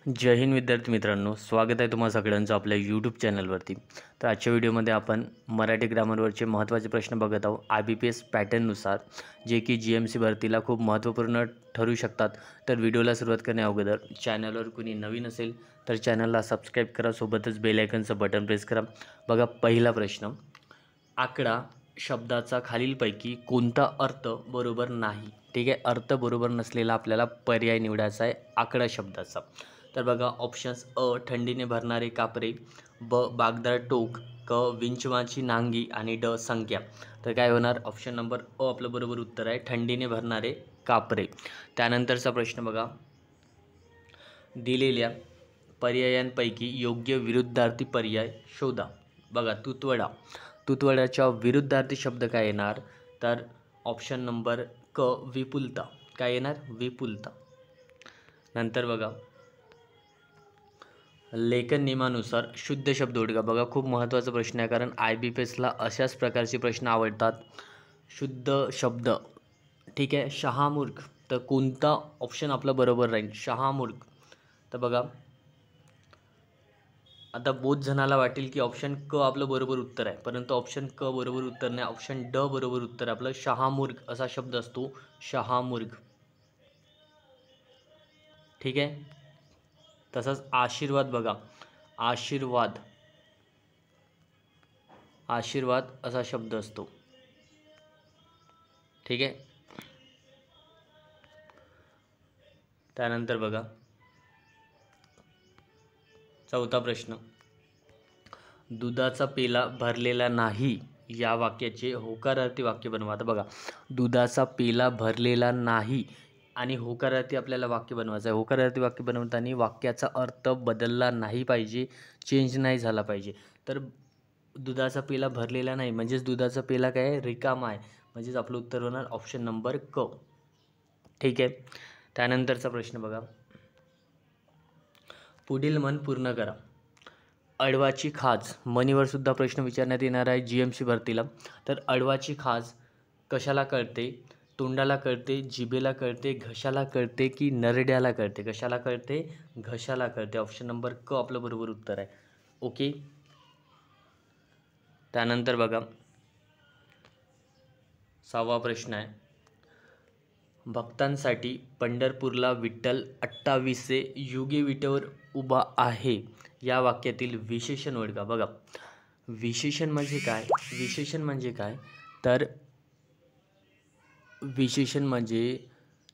जय हिंद विद्यार्थी मित्रांनो, स्वागत आहे तुम्हा सगळ्यांचं आपल्या यूट्यूब चॅनलवरती। तर आजच्या व्हिडिओमध्ये आपण मराठी ग्रामरवरचे महत्त्वाचे प्रश्न बघत आहोत IBPS पॅटर्ननुसार, जे की GMC भरतीला खूप महत्त्वपूर्ण ठरू शकतात। तर व्हिडिओला सुरुवात करण्या अगोदर चॅनलवर कोणी नवीन असेल तर चॅनलला सबस्क्राईब करा, सोबतच बेल आयकनचं बटन प्रेस करा। बघा, पहिला प्रश्न, आकडा शब्दाचा खालीलपैकी कोणता अर्थ बरोबर नाही? ठीक आहे, अर्थ बरोबर नसलेला आपल्याला पर्याय निवडायचा आहे आकडा शब्दाचा। तर बघा, ऑप्शन्स: अ थंडीने भरणारे कापरे, ब बागदार टोक, क विंचवाची नांगी आणि ड संख्या। तर काय होणार? ऑप्शन नंबर अ आपलं बरोबर उत्तर आहे, थंडीने भरणारे कापरे। त्यानंतरचा प्रश्न बघा, दिलेल्या पर्यायांपैकी योग्य विरुद्धार्थी पर्याय शोधा। बघा, तुतवड्याच्या विरुद्धार्थी शब्द काय येणार? तर ऑप्शन नंबर क विपुलता। काय येणार? विपुलता। नंतर बघा, लेखन नियमानुसार शुद्ध शब्द ओळखा। बघा, खूप महत्त्वाचा प्रश्न आहे, कारण IBPSला अशाच प्रकारचे प्रश्न आवडतात। शुद्ध शब्द, ठीक आहे, शहामूर्ख। तर कोणता ऑप्शन आपला बरोबर राहील? शहामूर्ख। तर बघा, आता बहुत जणाला वाटेल की ऑप्शन क आपलं बरोबर उत्तर आहे, परंतु ऑप्शन क बरोबर उत्तर नाही, ऑप्शन ड बरोबर उत्तर आहे आपलं। शहामूर्ख असा शब्द असतो, शहामूर्ख, ठीक आहे। तसंच आशीर्वाद, बघा, आशीर्वाद असा शब्द असतो, ठीक आहे। त्यानंतर बघा, चौथा प्रश्न, दुधाचा पेला भरलेला नाही या वाक्याचे होकारार्थी वाक्य बनवा। आता बघा, दुधाचा पेला भरलेला नाही आणि होकारार्थी आपल्याला वाक्य बनवायचं आहे। होकारार्थी वाक्य बनवताना वाक्याचा अर्थ बदलला नाही पाहिजे, चेंज नाही झाला पाहिजे। तर दुधाचा पेला भरलेला नाही म्हणजेच दुधाचा पेला काय आहे? रिकामा आहे, म्हणजेच आपलं उत्तर होणार ऑप्शन नंबर क, ठीक आहे। त्यानंतरचा प्रश्न बघा, पुढील मन पूर्ण करा। अडवाची खाज मनीवर सुद्धा प्रश्न विचारण्यात येणार आहे GMC भरतीला। तर अडवाची खाज कशाला कळते? तोंडाला कळते, जिभेला कळते, घशाला कळते की नरड्याला कळते? कशाला कळते? घशाला कळते। ऑप्शन नंबर क आपलं बरोबर उत्तर आहे, ओके। त्यानंतर बघा, 6वा प्रश्न आहे, भक्तांसाठी पंढरपूरला विठ्ठल 28 युगे विटेवर उभा आहे या वाक्यातील विशेषण ओळखा। बघा, विशेषण म्हणजे काय? विशेषण म्हणजे काय? तर विशेषण म्हणजे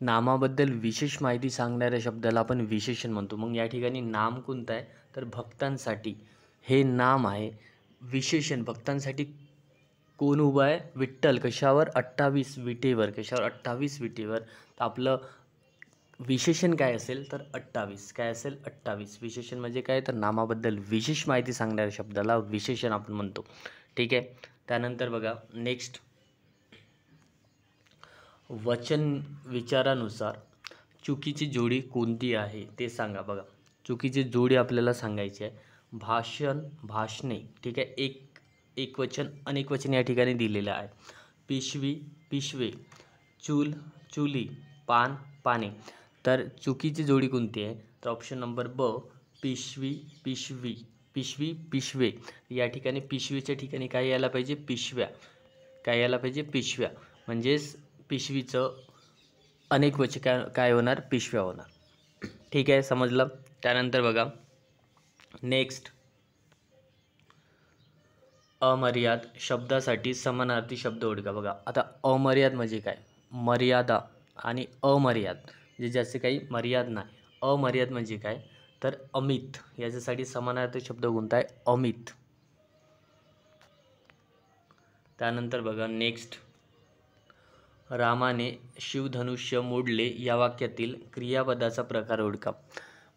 नामाबद्दल विशेष माहिती सांगणाऱ्या शब्दाला आपण विशेषण म्हणतो। मग या ठिकाणी नाम कोणतं आहे? तर भक्तांसाठी हे नाम आहे। विशेषण, भक्तांसाठी कोण उभा आहे? विठ्ठल। कशावर? 28 विटेवर। कशावर? 28 विटेवर। तर आपलं विशेषण काय असेल? तर 28। काय असेल? 28। विशेषण म्हणजे काय? तर नामाबद्दल विशेष माहिती सांगणाऱ्या शब्दाला विशेषण आपण म्हणतो, ठीक आहे। त्यानंतर बघा, नेक्स्ट, वचन विचारानुसार चुकीची जोडी कोणती आहे ते सांगा। बघा, चुकीची जोडी आपल्याला सांगायची आहे। भाषण, भाषणे, ठीक आहे, एक वचन अनेक वचन या ठिकाणी दिलेलं आहे। पिशवी, पिशवे, चूल, चुली, पान, पाने। तर चुकीची जोडी कोणती आहे? तर ऑप्शन नंबर ब, पिशवी, पिशवी, पिशवी, पिशवे। या ठिकाणी पिशवीच्या ठिकाणी काय यायला पाहिजे? पिशव्या। काय यायला पाहिजे? पिशव्या। म्हणजेच पिशवीचं अनेक वचन काय होणार? पिशव्या होणार, ठीक आहे, समजलं। त्यानंतर बघा, नेक्स्ट, अमर्याद शब्दासाठी समानार्थी शब्द ओळखा। बघा, आता अमर्याद म्हणजे काय? मर्यादा आणि अमर्याद म्हणजे ज्याचे काही मर्याद नाही। अमर्याद म्हणजे काय? तर अमित। याच्यासाठी समानार्थी शब्द कोणता आहे? अमित। त्यानंतर बघा, नेक्स्ट, रामाने शिवधनुष्य मोडले या वाक्यातील क्रियापदाचा प्रकार ओळखा।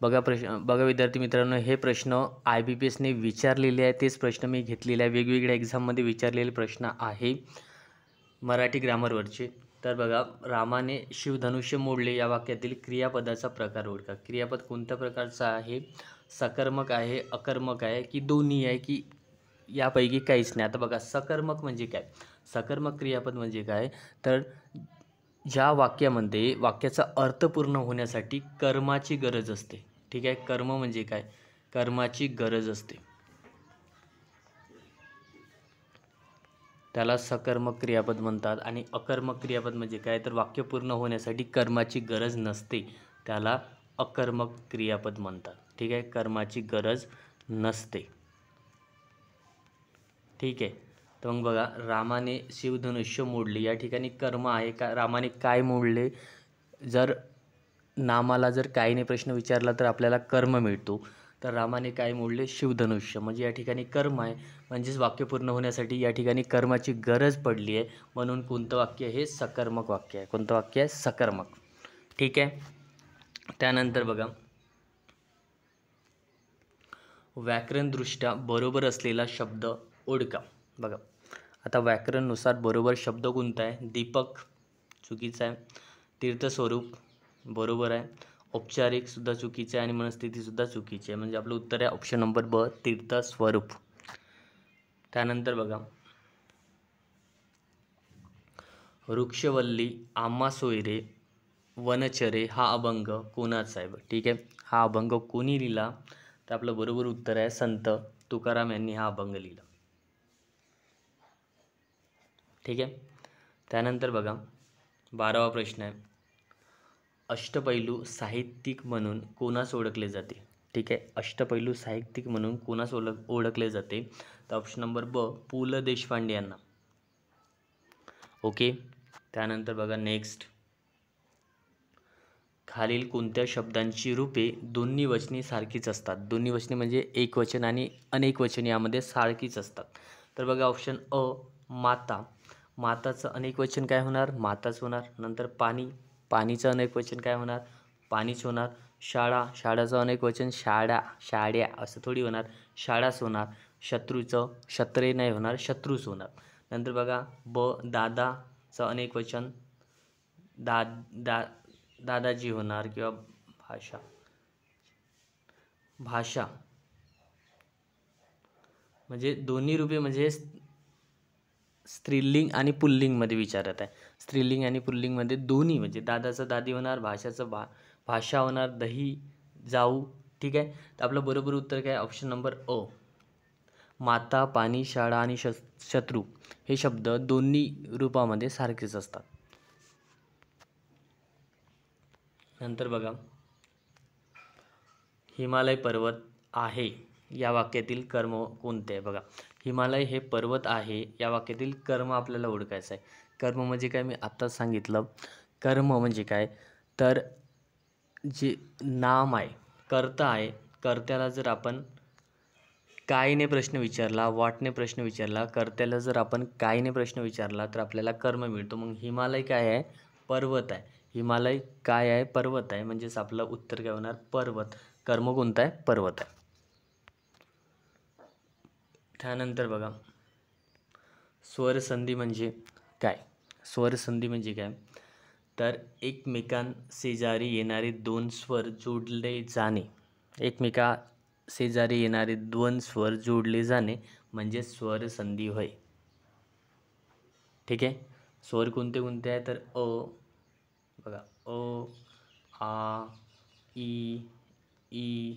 बघा विद्यार्थी मित्रांनो, हे प्रश्न IBPSने विचारलेले आहे, तेच प्रश्न मी घेतलेले आहे। वेगवेगळ्या एक्झाममध्ये विचारलेले प्रश्न आहे मराठी ग्रामरवरचे। तर बघा, रामाने शिवधनुष्य मोडले या वाक्यातील क्रियापदाचा प्रकार ओळखा। क्रियापद कोणत्या प्रकारचा आहे? सकर्मक आहे, अकर्मक आहे की दोन्ही आहे की यापैकी काहीच नाही? आता बघा, सकर्मक म्हणजे काय? सकर्मक क्रियापद म्हणजे काय? तर ज्या वाक्यामध्ये वाक्याचा अर्थ पूर्ण होण्यासाठी कर्माची गरज असते, ठीक आहे. कर्म म्हणजे काय? कर्माची गरज असते, त्याला सकर्मक क्रियापद म्हणतात. आणि अकर्मक क्रियापद म्हणजे काय? तर वाक्य पूर्ण होण्यासाठी कर्माची गरज नसते, त्याला अकर्मक क्रियापद म्हणतात. ठीक आहे, कर्माची गरज नसते. ठीक आहे. तर मग बघा, रामाने शिवधनुष्य मोडले, या ठिकाणी कर्म आहे का? रामाने काय मोडले? जर नामाला जर काहीने प्रश्न विचारला तर आपल्याला कर्म मिळतो. तर रामाने काय मोडले? शिवधनुष्य, म्हणजे या ठिकाणी कर्म आहे. म्हणजेच वाक्य पूर्ण होण्यासाठी या ठिकाणी कर्माची गरज पडली आहे, म्हणून कोणतं वाक्य हे सकर्मक वाक्य आहे. कोणतं वाक्य आहे? सकर्मक. ठीक आहे. त्यानंतर बघा, व्याकरणदृष्ट्या बरोबर असलेला शब्द ओळखा. बघा, आता व्याकरणनुसार बरोबर शब्द कोणता आहे? दीपक चुकीचा आहे, तीर्थस्वरूप बरोबर आहे, औपचारिकसुद्धा चुकीचं आहे आणि मनस्थितीसुद्धा चुकीची आहे. म्हणजे आपलं उत्तर आहे ऑप्शन नंबर ब, तीर्थस्वरूप. त्यानंतर बघा, वृक्षवल्ली आम्हा सोयरे वनचरे हा अभंग कोणाचा आहे? ठीक आहे, हा अभंग कोणी लिहिला? तर आपलं बरोबर उत्तर आहे संत तुकाराम यांनी हा अभंग लिहिला. ठीक आहे. त्यानंतर बघा, 12वा प्रश्न आहे, अष्टपैलू साहित्यिक म्हणून कोणास ओळखले जाते? ठीक आहे, अष्टपैलू साहित्यिक म्हणून कोणास ओळखले जाते? तर ऑप्शन नंबर ब, पु ल देशपांडे यांना. ओके. त्यानंतर बघा नेक्स्ट, खालील कोणत्या शब्दांची रूपे दोन्ही वचनी सारखीच असतात? दोन्ही वचनी म्हणजे एक वचन आणि अनेक वचन यामध्ये सारखीच असतात. तर बघा ऑप्शन अ, माता. माताचं अनेक वचन काय होणार? माताच होणार. नंतर पाणी. पाणीचं अनेक वचन काय होणार? पाणीच होणार. शाळा. शाळाचं अनेक वचन शाळा, शाळ्या असं थोडी होणार, शाळाच होणार. शत्रूचं शत्रे नाही होणार, शत्रूच होणार. नंतर बघा ब, दादाचं अनेक वचन दादाजी होणार, किंवा भाषा. भाषा म्हणजे दोन्ही रूपे म्हणजे स्त्रीलिंग आणि पुल्लिंगमध्ये विचारत आहे. स्त्रीलिंग आणि पुल्लिंगमध्ये दोन्ही, म्हणजे दादाचं दादी होणार, भाषाचं भाषा होणार, दही जाऊ. ठीक आहे. तर आपलं बरोबर उत्तर काय? ऑप्शन नंबर अ, माता, पाणी, शाळा आणि शत्रू हे शब्द दोन्ही रूपामध्ये सारखेच असतात. नंतर बघा, हिमालय पर्वत आहे या वाक्यातील कर्म कोणते आहे? बघा, हिमालय हे पर्वत आहे या वाक्यातील कर्म आपल्याला ओळखायचं आहे. कर्म म्हणजे काय? मी आत्ताच सांगितलं. कर्म म्हणजे काय? तर जे नाम आहे, कर्ता आहे, कर्त्याला जर आपण कायने प्रश्न विचारला, व्हॉटने प्रश्न विचारला, कर्त्याला जर आपण कायने प्रश्न विचारला तर आपल्याला कर्म मिळतो. मग हिमालय काय आहे? पर्वत आहे. हिमालय काय आहे? पर्वत आहे. म्हणजेच आपलं उत्तर काय होणार? पर्वत. कर्म कोणता आहे? पर्वत आहे. त्यानंतर बघा, स्वरसंधी म्हणजे काय? स्वरसंधी म्हणजे काय? तर एकमेकांशेजारी येणारे दोन स्वर जोडले जाणे. एकमेकाशेजारी येणारे दोन स्वर जोडले जाणे म्हणजे स्वरसंधी होय. ठीक आहे. स्वर कोणते कोणते आहे? तर अ, बघा अ, आ, ई, ई,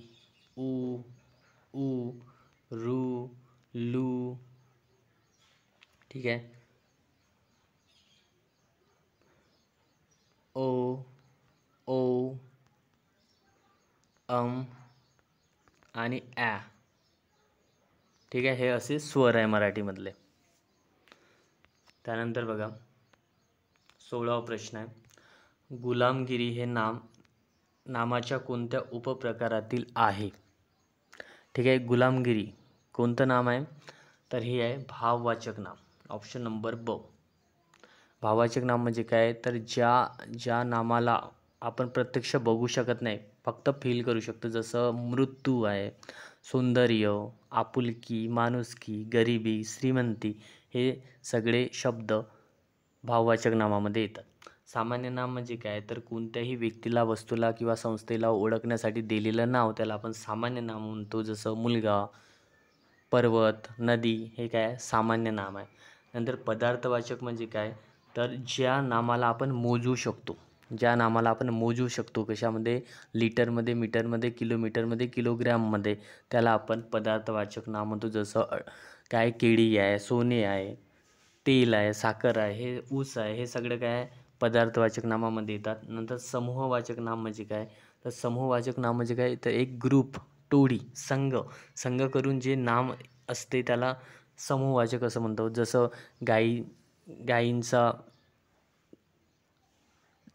उ, ऊ, रू, लू. ठीक आहे. ओ, ओ, आणि ॲ. ठीक आहे, हे असे स्वर आहे मराठीमधले. त्यानंतर बघा, 16वा प्रश्न आहे, गुलामगिरी हे नामाच्या कोणत्या उपप्रकारातील आहे? ठीक आहे, गुलामगिरी कोणतं नाम आहे? तर हे आहे भाववाचक नाम. ऑप्शन नंबर ब, भाववाचक नाम म्हणजे काय? तर ज्या नामाला आपण प्रत्यक्ष बघू शकत नाही, फक्त फील करू शकतो. जसं मृत्यू आहे, सौंदर्य, आपुलकी, माणुसकी, गरिबी, श्रीमंती हे सगळे शब्द भाववाचक नामामध्ये येतात. सामान्य नाम म्हणजे काय? तर कोणत्याही व्यक्तीला, वस्तूला किंवा संस्थेला ओळखण्यासाठी दिलेलं नाव त्याला आपण सामान्य नाम म्हणतो. जसं मुलगा, पर्वत, नदी हे काय? सामान्य नाम आहे. नंतर पदार्थवाचक म्हणजे काय? तर ज्या नामाला आपण मोजू शकतो, ज्या नामाला आपण मोजू शकतो, कशामध्ये, लिटरमध्ये, मीटरमध्ये, किलोमीटरमध्ये, किलोग्रॅममध्ये, त्याला आपण पदार्थवाचक नाम म्हणतो. जसं काय, केळी आहे, सोने आहे, तेल आहे, साखर आहे, हे ऊस आहे, हे सगळं काय आहे, पदार्थवाचक नामामध्ये येतात. नंतर समूहवाचक नाम म्हणजे काय, तर समूहवाचक नाम म्हणजे काय, तर एक ग्रुप, टोळी, संघ करून जे नाम असते त्याला समूहवाचक असं म्हणतो. जसं गायींचा,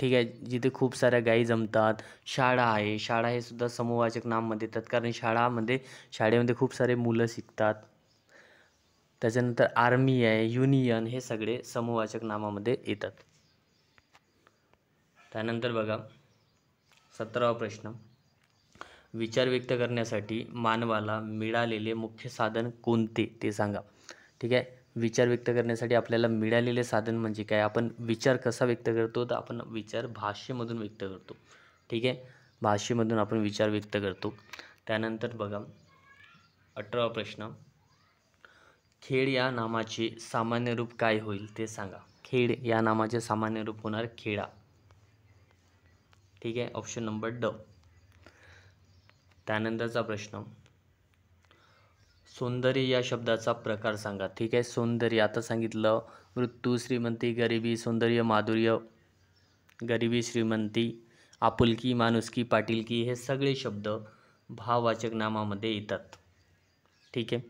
ठीक आहे, जिथे खूप साऱ्या गायी जमतात. शाळा हे सुद्धा समूहवाचक नाममध्ये येतात, कारण शाळेमध्ये खूप सारे मुलं शिकतात. त्याच्यानंतर आर्मी आहे, युनियन, हे सगळे समूहवाचक नामामध्ये येतात. त्यानंतर बघा 17वा प्रश्न, विचार व्यक्त करण्यासाठी मानवाला मिळालेले मुख्य साधन कोणते ते सांगा. ठीक आहे, विचार व्यक्त करण्यासाठी आपल्याला मिळालेले साधन म्हणजे काय, आपण विचार कसा व्यक्त करतो, तर आपण विचार भाषेमधून व्यक्त करतो. ठीक आहे, भाषेमधून आपण विचार व्यक्त करतो. त्यानंतर बघा 18वा प्रश्न, खेळ या नामाचे सामान्य रूप काय होईल ते सांगा. खेळ या नामाचे सामान्य रूप होणार खेळा. ठीक आहे, ऑप्शन नंबर ड. त्यानंतरचा प्रश्न, सौंदर्य या शब्दाचा प्रकार सांगा. ठीक आहे, सौंदर्य आता सांगितलं, मृत्यू, श्रीमंती, गरिबी, सौंदर्य, माधुर्य, गरिबी, श्रीमंती, आपुलकी, माणुसकी, पाटीलकी, हे सगळे शब्द भाववाचक नामामध्ये येतात. ठीक आहे,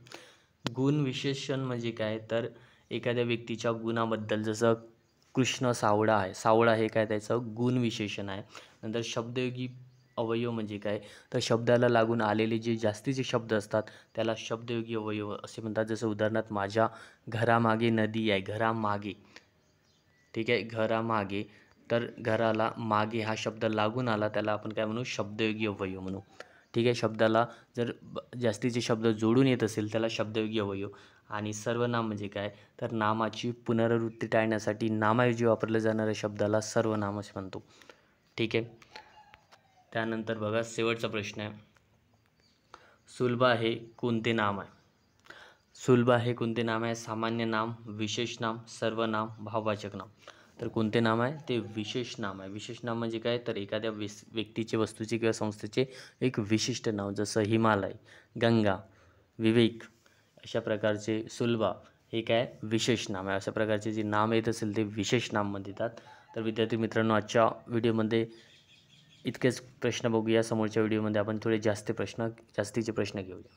गुण विशेषण म्हणजे काय, तर एखाद्या व्यक्तीच्या गुणाबद्दल, जसं कृष्ण सावळा हे काय त्याचं गुण विशेषण आहे. नंतर शब्दयोगी अवयव म्हणजे काय, तर शब्दाला लागून आलेले जे जास्तीचे शब्द असतात त्याला शब्दयोगी अवयव असे म्हणतात. जसं उदाहरणार्थ, माझ्या घरामागे नदी आहे, घरामागे. ठीक आहे, घरामागे, तर घराला मागे हा शब्द लागून आला, त्याला आपण काय म्हणू, शब्दयोगी अवयव म्हणू. ठीक आहे, शब्दाला जर जास्तीचे शब्द जोडून येत असेल त्याला शब्दयोगी अवयव. आणि सर्वनाम म्हणजे काय, तर नामाची पुनरावृत्ती टाळण्यासाठी नामाऐवजी वापरल्या जाणाऱ्या शब्दाला सर्वनाम असे म्हणतो. ठीक आहे, त्यानंतर बघा शेवटचा प्रश्न आहे, सुलभा हे कोणते नाम आहे. सुलभा हे कोणते नाम आहे, सामान्य नाम, विशेष नाम, सर्वनाम, भाववाचक नाम. तर कोणते नाम आहे, ते विशेष नाम आहे. विशेष नाम म्हणजे काय, तर एखाद्या व्यक्तीचे, वस्तूचे किंवा संस्थेचे एक विशिष्ट नाव. जसं हिमालय, गंगा, विवेक, अशा प्रकारचे सुलभा हे काय विशेष नाम आहे. अशा प्रकारचे जे नाम येत असेल ते विशेष नाममध्ये येतात. तर विद्यार्थी मित्रांनो, आजच्या व्हिडिओमध्ये इतकेच प्रश्न बघूया. समोरच्या व्हिडिओमध्ये आपण थोडे जास्तीचे प्रश्न घेऊया.